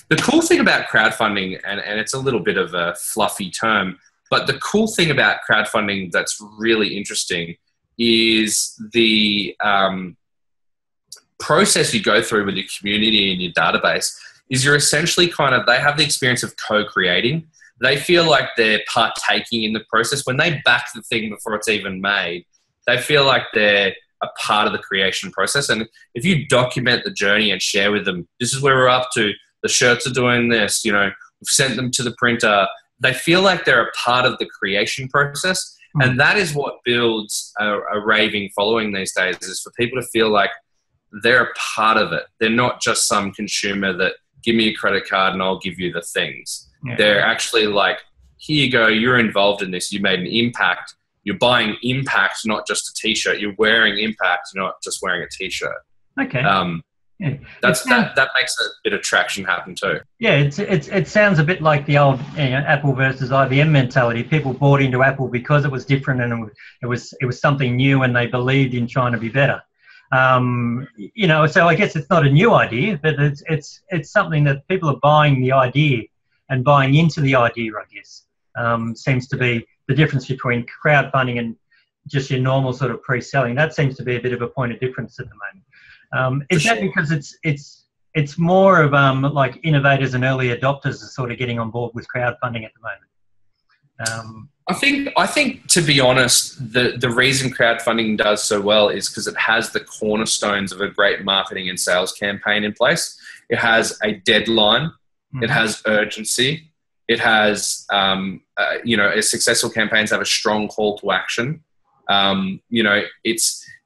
The cool thing about crowdfunding, and it's a little bit of a fluffy term, but the cool thing about crowdfunding that's really interesting is the process you go through with your community and your database is you're essentially they have the experience of co-creating. They feel like they're partaking in the process. When they back the thing before it's even made, they feel like they're a part of the creation process. And if you document the journey and share with them, this is where we're up to, the shirts are doing this, we've sent them to the printer, they feel like they're a part of the creation process. And that is what builds a raving following these days, is for people to feel like they're a part of it. They're not just some consumer that, give me a credit card and I'll give you the things. Yeah. They're actually like, here you go, you're involved in this, you made an impact. You're buying impact, not just a t-shirt. You're wearing impact, not just wearing a t-shirt. Okay. Yeah. That makes a bit of traction happen too. Yeah, it sounds a bit like the old Apple versus IBM mentality. People bought into Apple because it was different and it was something new, and they believed in trying to be better. So I guess it's not a new idea, but it's something that people are buying the idea and buying into the idea, I guess. Seems to be the difference between crowdfunding and just your normal sort of pre-selling. That seems to be a bit of a point of difference at the moment. Is that because it's more of like innovators and early adopters are sort of getting on board with crowdfunding at the moment? I think to be honest, the reason crowdfunding does so well is because it has the cornerstones of a great marketing and sales campaign in place. It has a deadline. It has urgency. It has, successful campaigns have a strong call to action.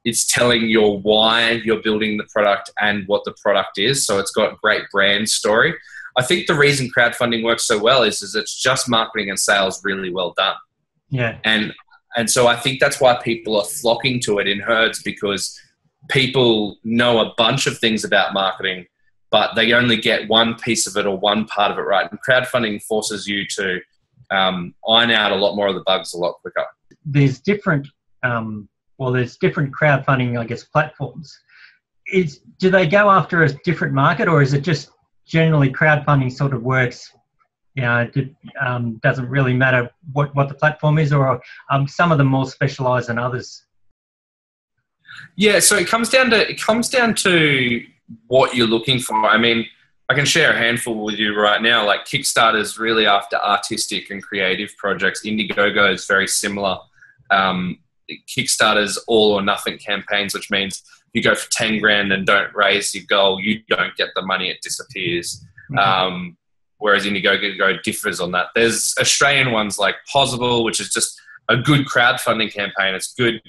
It's telling your why you're building the product and what the product is. So it's got great brand story. I think the reason crowdfunding works so well is it's just marketing and sales really well done. Yeah. And so I think that's why people are flocking to it in herds, because people know a bunch of things about marketing, but they only get one piece of it or one part of it right. And crowdfunding forces you to iron out a lot more of the bugs a lot quicker. There's different crowdfunding, I guess, platforms. Do they go after a different market, or is it just generally crowdfunding sort of works? It doesn't really matter what the platform is, or some of them more specialised than others? Yeah, so it comes down to what you're looking for. I mean, I can share a handful with you right now. Like Kickstarter's really after artistic and creative projects. Indiegogo is very similar. Kickstarter's all or nothing campaigns, which means you go for 10 grand and don't raise your goal, you don't get the money, it disappears. Mm-hmm. Whereas Indiegogo differs on that. There's Australian ones like Possible, which is just a good crowdfunding campaign. It's good,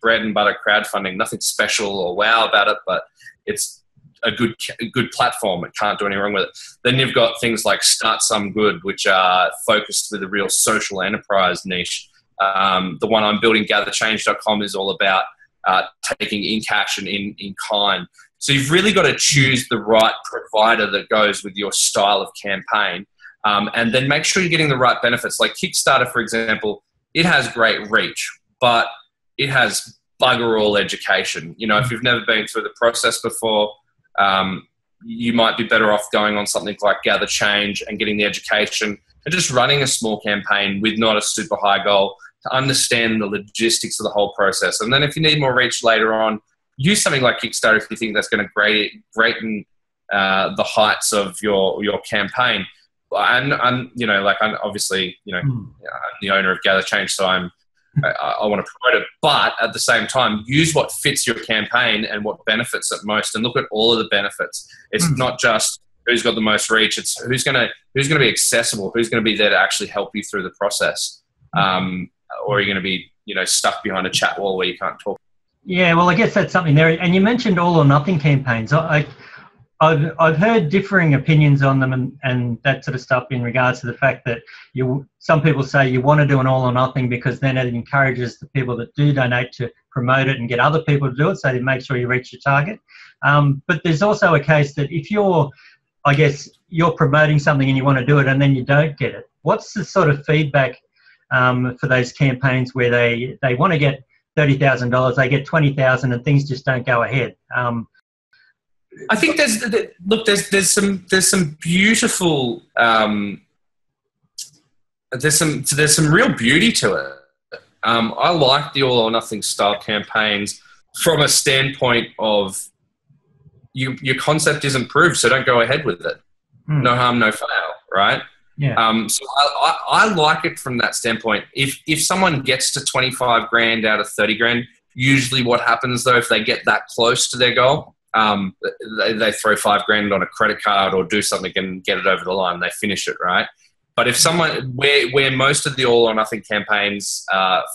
bread and butter crowdfunding, nothing special or wow about it, but it's a good platform. It can't do anything wrong with it. Then you've got things like Start Some Good, which are focused with a real social enterprise niche. The one I'm building, gatherchange.com, is all about taking in cash and in kind. So you've really got to choose the right provider that goes with your style of campaign, and then make sure you're getting the right benefits. Like Kickstarter, for example, it has great reach, but it has bugger all education. If you've never been through the process before, you might be better off going on something like Gather Change and getting the education and just running a small campaign with not a super high goal to understand the logistics of the whole process. And then if you need more reach later on, use something like Kickstarter if you think that's going to greaten the heights of your campaign. And I'm obviously, I'm the owner of Gather Change, so I want to promote it. But at the same time, use what fits your campaign and what benefits it most, and look at all of the benefits. It's not just who's got the most reach. It's who's going to be accessible, who's going to be there to actually help you through the process. Or are you going to be, stuck behind a chat wall where you can't talk? Yeah, well, I guess that's something there. And you mentioned all or nothing campaigns. I've heard differing opinions on them and that sort of stuff in regards to the fact that some people say you want to do an all or nothing because then it encourages the people that do donate to promote it and get other people to do it, so to make sure you reach your target. But there's also a case that if you're promoting something and you want to do it and then you don't get it, what's the sort of feedback for those campaigns where they want to get $30,000, they get $20,000 and things just don't go ahead? I think there's some beautiful there's some real beauty to it. I like the all or nothing style campaigns from a standpoint of your concept isn't proved, so don't go ahead with it. No harm, no foul, right? Yeah. So I like it from that standpoint. If someone gets to 25 grand out of 30 grand, usually what happens though, if they get that close to their goal, they throw 5 grand on a credit card or do something and get it over the line. They finish it, right? But if someone, where most of the all or nothing campaigns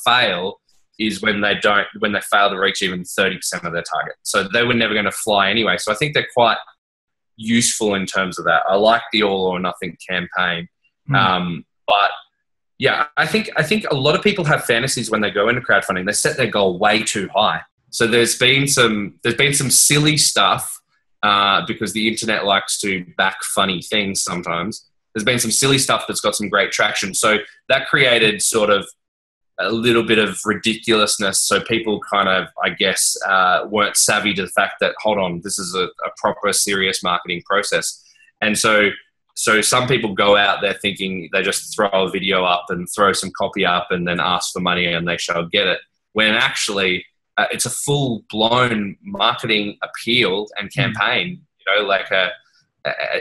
fail is when they fail to reach even 30% of their target. So they were never going to fly anyway. So I think they're quite useful in terms of that. I like the all or nothing campaign. But yeah, I think a lot of people have fantasies when they go into crowdfunding. They set their goal way too high. So there's been some silly stuff because the internet likes to back funny things sometimes. There's been some silly stuff that's got some great traction. So that created sort of a little bit of ridiculousness. So people kind of, I guess, weren't savvy to the fact that, hold on, this is a proper, serious marketing process. And so some people go out there thinking they just throw a video up and throw some copy up and then ask for money and they shall get it. When actually it's a full-blown marketing appeal and campaign, like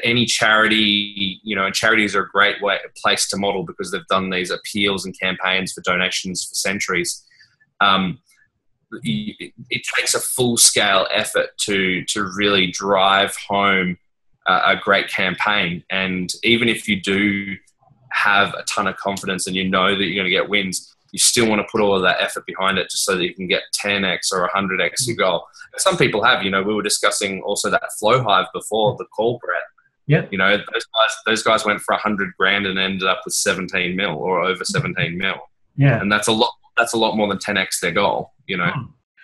any charity, and charities are a great place to model because they've done these appeals and campaigns for donations for centuries. It takes a full-scale effort to really drive home a great campaign. And even if you do have a ton of confidence and you know that you're going to get wins, you still want to put all of that effort behind it just so that you can get 10x or 100x your goal. Some people have, we were discussing also that Flow Hive before the call, Brett. Yeah. Those guys went for 100 grand and ended up with 17 mil or over 17 mil. Yeah. And that's a lot more than 10x their goal, Yeah,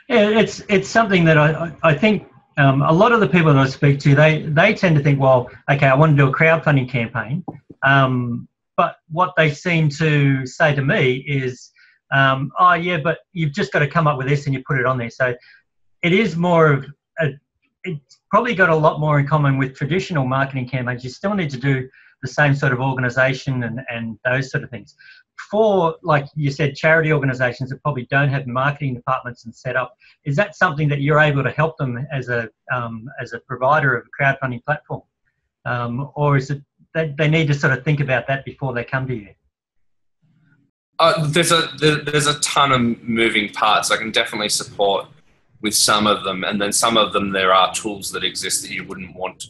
it's something that I think a lot of the people that I speak to, they tend to think, well, okay, I want to do a crowdfunding campaign. But what they seem to say to me is, oh yeah, but you've just got to come up with this and you put it on there. So it is more of it's probably got a lot more in common with traditional marketing campaigns. You still need to do the same sort of organisation and those sort of things. For, like you said, charity organisations that probably don't have marketing departments and set up, is that something that you're able to help them as a provider of a crowdfunding platform, or is it they need to sort of think about that before they come to you? There's a ton of moving parts. I can definitely support with some of them, and then some of them there are tools that exist that you wouldn't want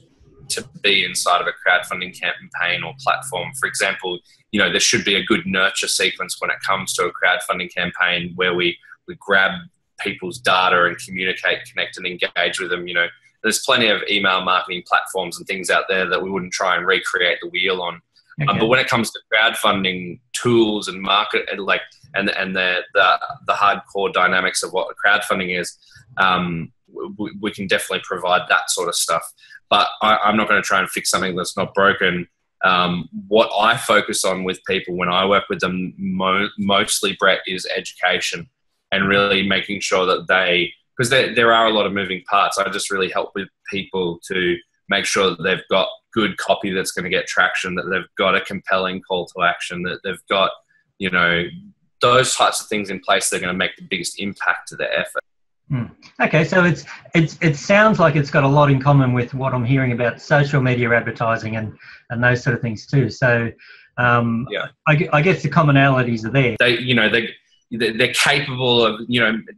to be inside of a crowdfunding campaign or platform. For example, there should be a good nurture sequence when it comes to a crowdfunding campaign where we grab people's data and communicate, connect, and engage with them. There's plenty of email marketing platforms and things out there that we wouldn't try and recreate the wheel on. Okay. But when it comes to crowdfunding tools and market and the hardcore dynamics of what crowdfunding is, we can definitely provide that sort of stuff. But I'm not going to try and fix something that's not broken. What I focus on with people when I work with them mostly, Brett, is education and really making sure that because there are a lot of moving parts. I just really help with people to make sure that they've got good copy that's going to get traction, that they've got a compelling call to action, that they've got, those types of things in place that are going to make the biggest impact to their effort. Okay, so it sounds like it's got a lot in common with what I'm hearing about social media advertising and those sort of things too. So I guess the commonalities are there. They're capable of,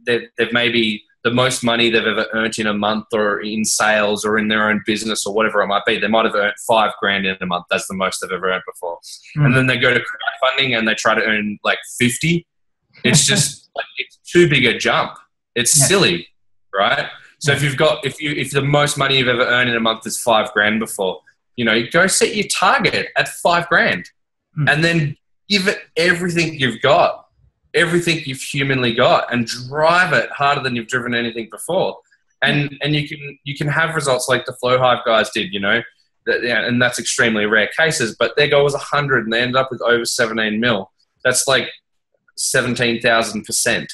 they've maybe the most money they've ever earned in a month or in sales or in their own business or whatever it might be. They might have earned 5 grand in a month. That's the most they've ever earned before. And then they go to crowdfunding and they try to earn like 50. It's just it's too big a jump. It's silly, right? So if the most money you've ever earned in a month is 5 grand before, go set your target at 5 grand and then give it everything you've got, everything you've humanly got, and drive it harder than you've driven anything before. And you can have results like the Flow Hive guys did, and that's extremely rare cases, but their goal was 100 and they ended up with over 17 mil. That's like 17,000%.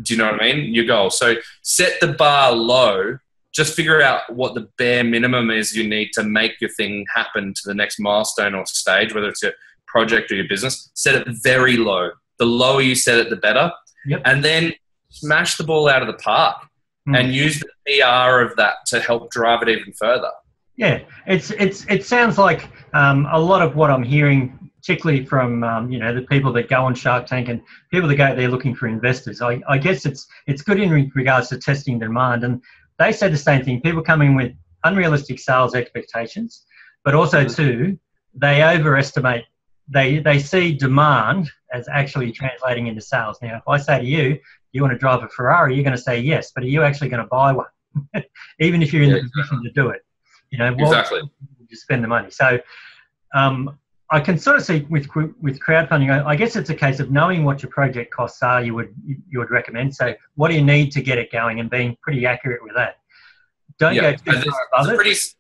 Do you know what I mean? Your goal. So set the bar low just figure out what the bare minimum is you need to make your thing happen to the next milestone or stage, whether it's your project or your business. Set it very low. The lower you set it, the better. Yep. And then smash the ball out of the park and use the PR of that to help drive it even further. Yeah, it sounds like a lot of what I'm hearing, particularly from the people that go on Shark Tank and people that go there looking for investors. I guess it's good in regards to testing demand, and they say the same thing. People come in with unrealistic sales expectations, but also too they overestimate. They see demand as actually translating into sales. Now, if I say to you, you want to drive a Ferrari, you're going to say yes, but are you actually going to buy one? Even if you're in the position to do it, exactly. You spend the money. So I can sort of see with crowdfunding, I guess it's a case of knowing what your project costs are. You would recommend. So what do you need to get it going, and being pretty accurate with that. Don't go too far above it.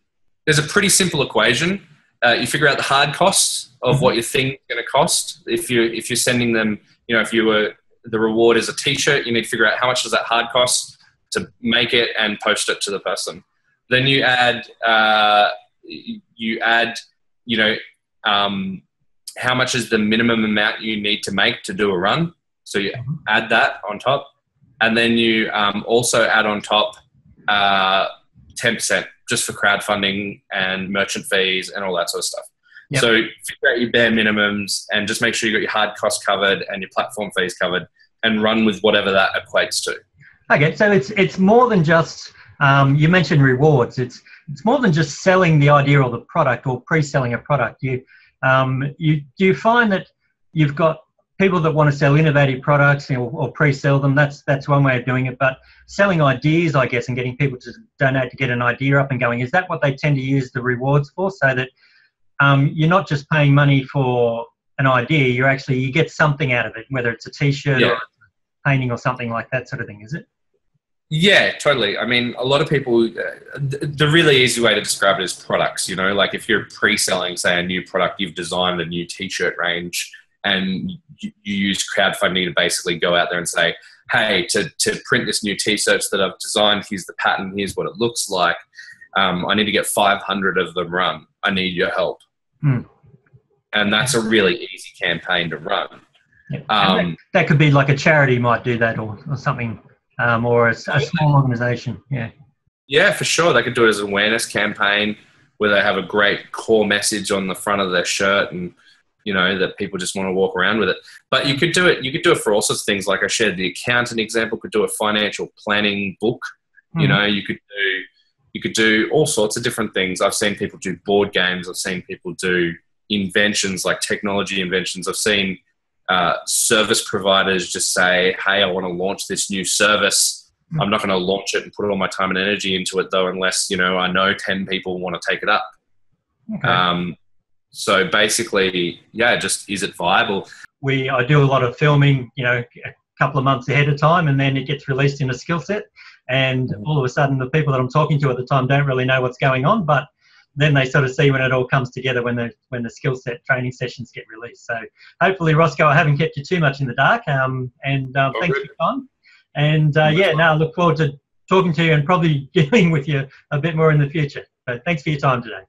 There's a pretty simple equation. You figure out the hard costs of what your thing's going to cost. If you're sending them, the reward is a T-shirt, you need to figure out how much does that hard cost to make it and post it to the person. Then you add, how much is the minimum amount you need to make to do a run. So you add that on top, and then you also add on top 10% just for crowdfunding and merchant fees and all that sort of stuff. Yep. So figure out your bare minimums and just make sure you got your hard costs covered and your platform fees covered, and run with whatever that equates to. Okay, so it's more than just you mentioned rewards. It's more than just selling the idea or the product or pre-selling a product. You find that you've got people that want to sell innovative products or pre-sell them. That's one way of doing it. But selling ideas, I guess, and getting people to donate to get an idea up and going, is that what they tend to use the rewards for? So that you're not just paying money for an idea, you get something out of it, whether it's a T-shirt or a painting or something like that sort of thing, is it? Yeah, totally. I mean, a lot of people, the really easy way to describe it is products, like if you're pre-selling, say, a new product, you've designed a new T-shirt range and you use crowdfunding to basically go out there and say, hey, to print this new T-shirts that I've designed, here's the pattern, here's what it looks like. I need to get 500 of them run. I need your help. And that's a really easy campaign to run. Yeah. That could be like a charity might do that or something, or a small organisation. Yeah, for sure. They could do it as an awareness campaign where they have a great core message on the front of their shirt, and that people just want to walk around with it. But you could do it for all sorts of things. Like I shared the accountant example, could do a financial planning book. You could do all sorts of different things. I've seen people do board games. I've seen people do inventions, like technology inventions. I've seen service providers just say, hey, I want to launch this new service. I'm not going to launch it and put all my time and energy into it, though, unless, I know 10 people want to take it up. Okay. So basically, just is it viable? I do a lot of filming, a couple of months ahead of time, and then it gets released in a skill set. And all of a sudden, the people that I'm talking to at the time don't really know what's going on, but then they sort of see when it all comes together when the skill set training sessions get released. So hopefully, Rossco, I haven't kept you too much in the dark. Thanks for your time. And I look forward to talking to you and probably dealing with you a bit more in the future. So thanks for your time today.